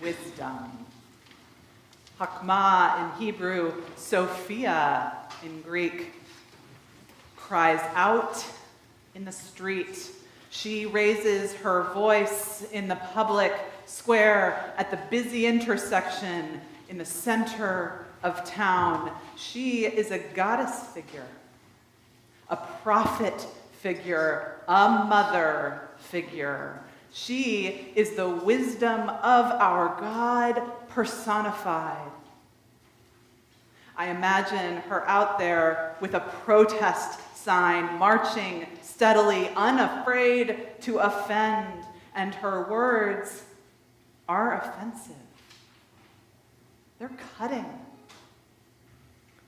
wisdom. Hakmah in Hebrew, Sophia in Greek, cries out in the street. She raises her voice in the public square at the busy intersection in the center of town. She is a goddess figure, a prophet figure, a mother figure. She is the wisdom of our God personified. I imagine her out there with a protest sign, marching steadily, unafraid to offend, and her words are offensive. They're cutting.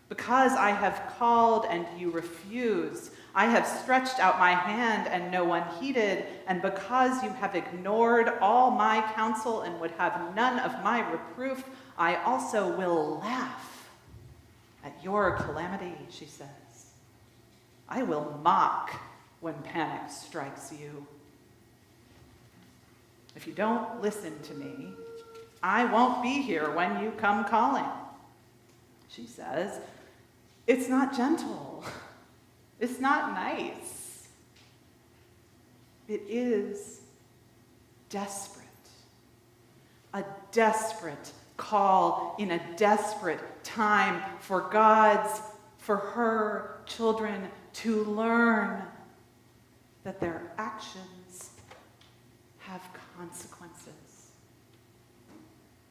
Because I have called and you refuse, I have stretched out my hand and no one heeded, and because you have ignored all my counsel and would have none of my reproof, I also will laugh at your calamity, she says. I will mock when panic strikes you. If you don't listen to me, I won't be here when you come calling, she says. It's not gentle. It's not nice. It is desperate. A desperate call in a desperate time for her children to learn that their actions have consequences,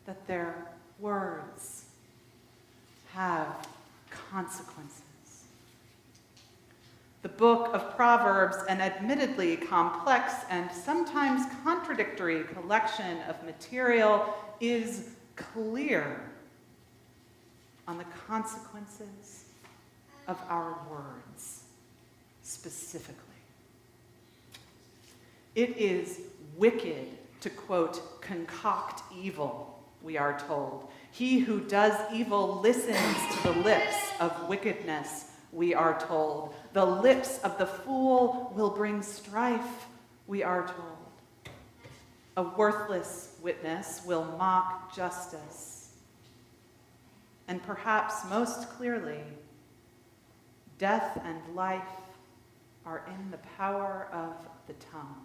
that their words have consequences. The book of Proverbs, an admittedly complex and sometimes contradictory collection of material, is clear on the consequences of our words, specifically. It is wicked to, quote, concoct evil, we are told. He who does evil listens to the lips of wickedness, we are told. The lips of the fool will bring strife, we are told. A worthless witness will mock justice. And perhaps most clearly, death and life are in the power of the tongue.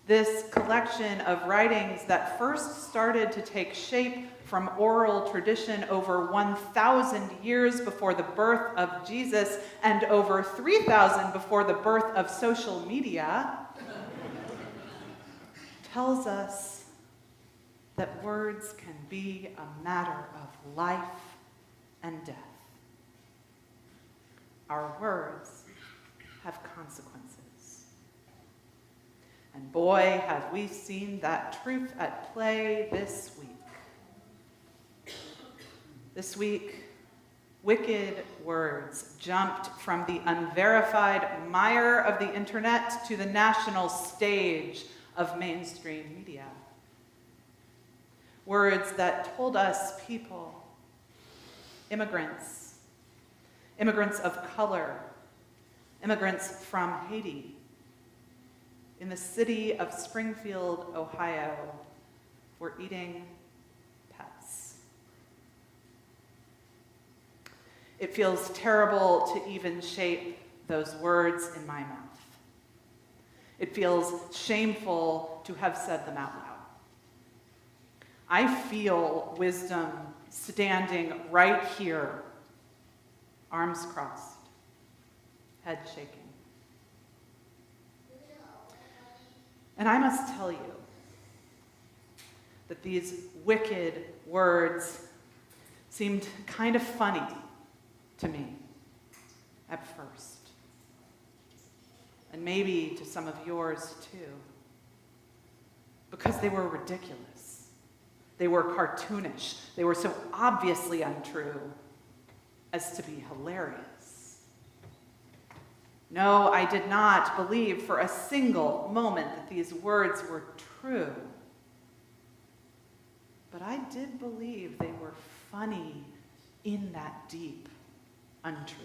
This collection of writings that first started to take shape from oral tradition over 1,000 years before the birth of Jesus and over 3,000 before the birth of social media, tells us that words can be a matter of life and death. Our words have consequences. And boy, have we seen that truth at play this week. This week, wicked words jumped from the unverified mire of the internet to the national stage of mainstream media. Words that told us people, immigrants of color, immigrants from Haiti, in the city of Springfield, Ohio, were eating pets. It feels terrible to even shape those words in my mouth. It feels shameful to have said them out loud. I feel wisdom standing right here, arms crossed, head shaking. And I must tell you that these wicked words seemed kind of funny to me at first. And maybe to some of yours too. Because they were ridiculous. They were cartoonish. They were so obviously untrue as to be hilarious. No, I did not believe for a single moment that these words were true. But I did believe they were funny in that deep untruth.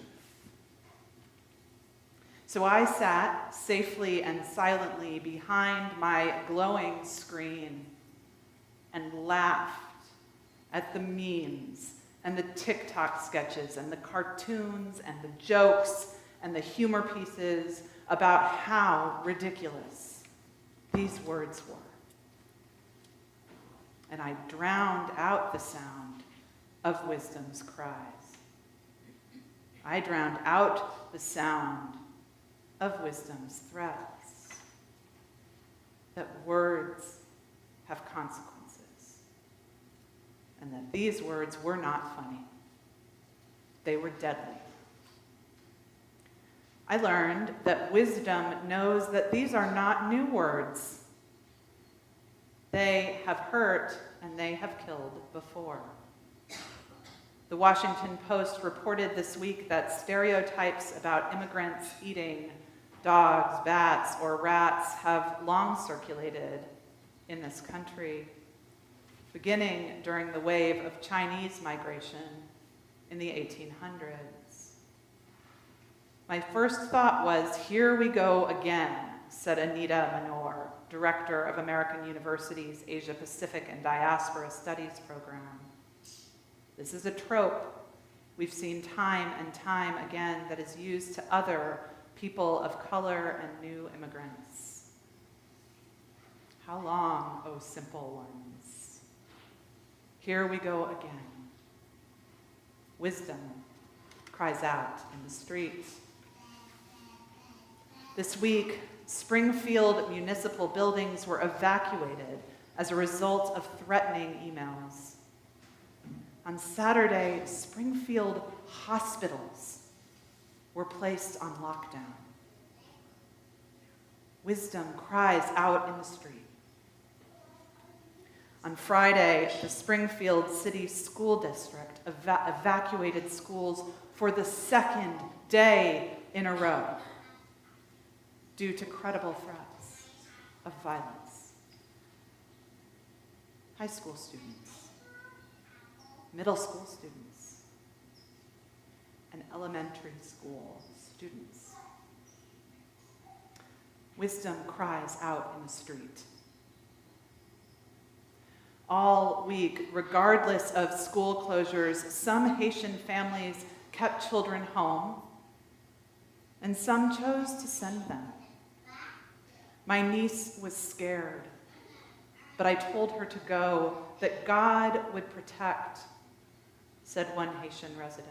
So I sat safely and silently behind my glowing screen and laughed at the memes and the TikTok sketches and the cartoons and the jokes and the humor pieces about how ridiculous these words were. And I drowned out the sound of wisdom's cries. I drowned out the sound of wisdom's threats. That words have consequences. And that these words were not funny. They were deadly. I learned that wisdom knows that these are not new words. They have hurt and they have killed before. The Washington Post reported this week that stereotypes about immigrants eating dogs, bats, or rats have long circulated in this country, beginning during the wave of Chinese migration in the 1800s. My first thought was, here we go again, said Anita Manor, director of American University's Asia Pacific and Diaspora Studies program. This is a trope we've seen time and time again that is used to other people of color and new immigrants. How long, O simple ones? Here we go again. Wisdom cries out in the streets. This week, Springfield municipal buildings were evacuated as a result of threatening emails. On Saturday, Springfield hospitals were placed on lockdown. Wisdom cries out in the street. On Friday, the Springfield City School District evacuated schools for the second day in a row due to credible threats of violence. High school students, middle school students, and elementary school students. Wisdom cries out in the street. All week, regardless of school closures, some Haitian families kept children home, and some chose to send them. My niece was scared, but I told her to go, that God would protect, said one Haitian resident.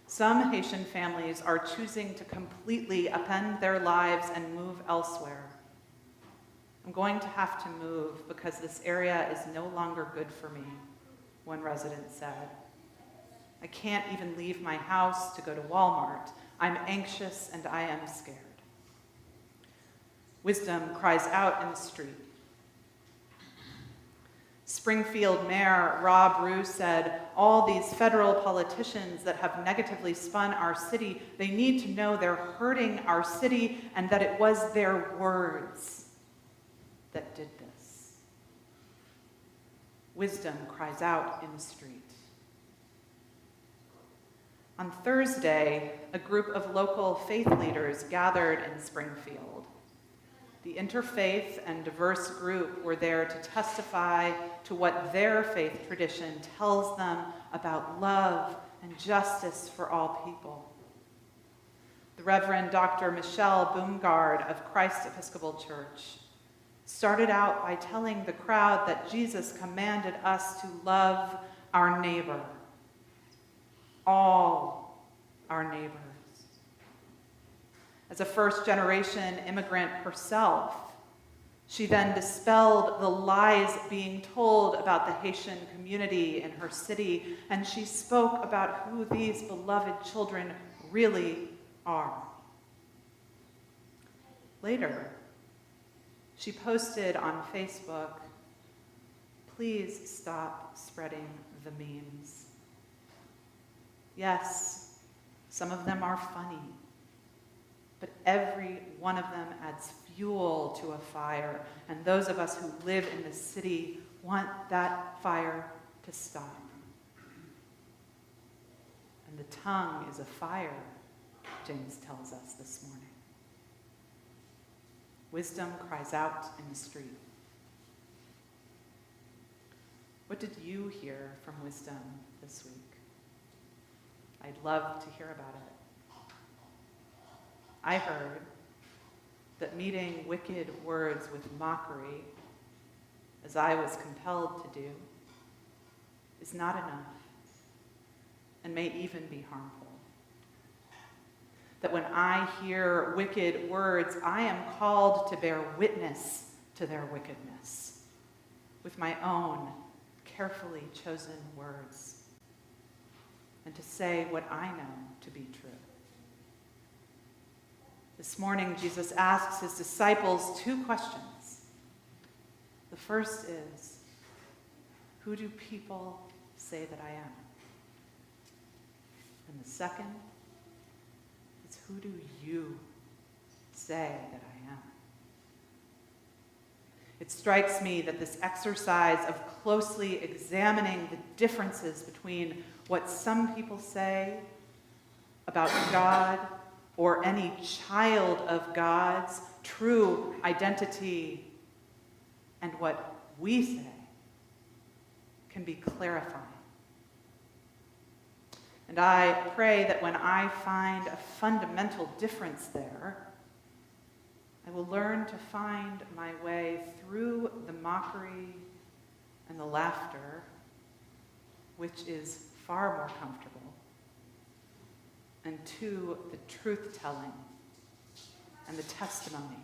Some Haitian families are choosing to completely upend their lives and move elsewhere. I'm going to have to move because this area is no longer good for me, one resident said. I can't even leave my house to go to Walmart. I'm anxious and I am scared. Wisdom cries out in the street. Springfield Mayor Rob Rue said, all these federal politicians that have negatively spun our city, they need to know they're hurting our city and that it was their words that did this. Wisdom cries out in the street. On Thursday, a group of local faith leaders gathered in Springfield. The interfaith and diverse group were there to testify to what their faith tradition tells them about love and justice for all people. The Reverend Dr. Michelle Boomgard of Christ Episcopal Church started out by telling the crowd that Jesus commanded us to love our neighbor, all our neighbors. As a first-generation immigrant herself, she then dispelled the lies being told about the Haitian community in her city, and she spoke about who these beloved children really are. Later, she posted on Facebook, "Please stop spreading the memes. Yes, some of them are funny, but every one of them adds fuel to a fire, and those of us who live in the city want that fire to stop. And the tongue is a fire," James tells us this morning. Wisdom cries out in the street. What did you hear from wisdom this week? I'd love to hear about it. I heard that meeting wicked words with mockery, as I was compelled to do, is not enough and may even be harmful. That when I hear wicked words, I am called to bear witness to their wickedness with my own carefully chosen words, and to say what I know to be true. This morning, Jesus asks his disciples 2 questions. The first is, who do people say that I am? And the second is, who do you say that I am? It strikes me that this exercise of closely examining the differences between what some people say about God or any child of God's true identity and what we say can be clarifying. And I pray that when I find a fundamental difference there, I will learn to find my way through the mockery and the laughter, which is far more comfortable, and to the truth-telling and the testimony.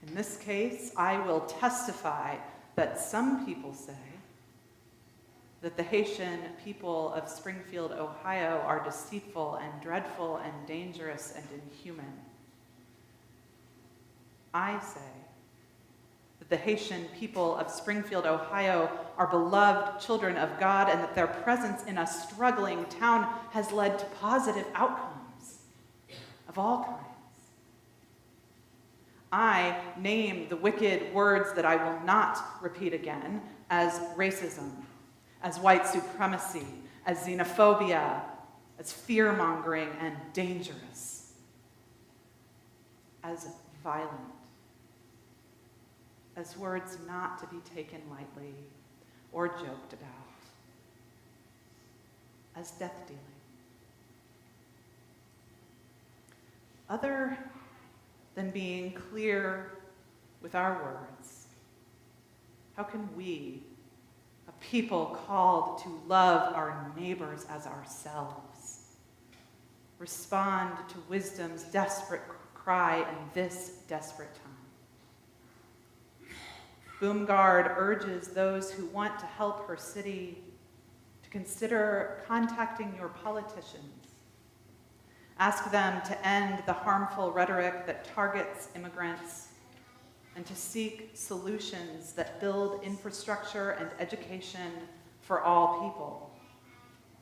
In this case, I will testify that some people say that the Haitian people of Springfield, Ohio, are deceitful and dreadful and dangerous and inhuman. I say that the Haitian people of Springfield, Ohio, are beloved children of God, and that their presence in a struggling town has led to positive outcomes of all kinds. I name the wicked words that I will not repeat again as racism, as white supremacy, as xenophobia, as fear-mongering and dangerous, as violent, as words not to be taken lightly or joked about, as death-dealing. Other than being clear with our words, how can we, a people called to love our neighbors as ourselves, respond to wisdom's desperate cry in this desperate time? Boomgard urges those who want to help her city to consider contacting your politicians. Ask them to end the harmful rhetoric that targets immigrants and to seek solutions that build infrastructure and education for all people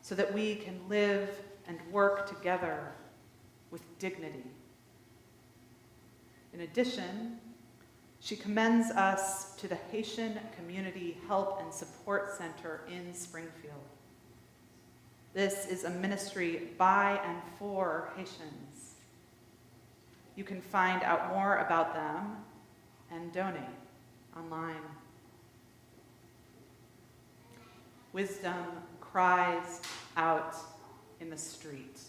so that we can live and work together with dignity. In addition, she commends us to the Haitian Community Help and Support Center in Springfield. This is a ministry by and for Haitians. You can find out more about them and donate online. Wisdom cries out in the street.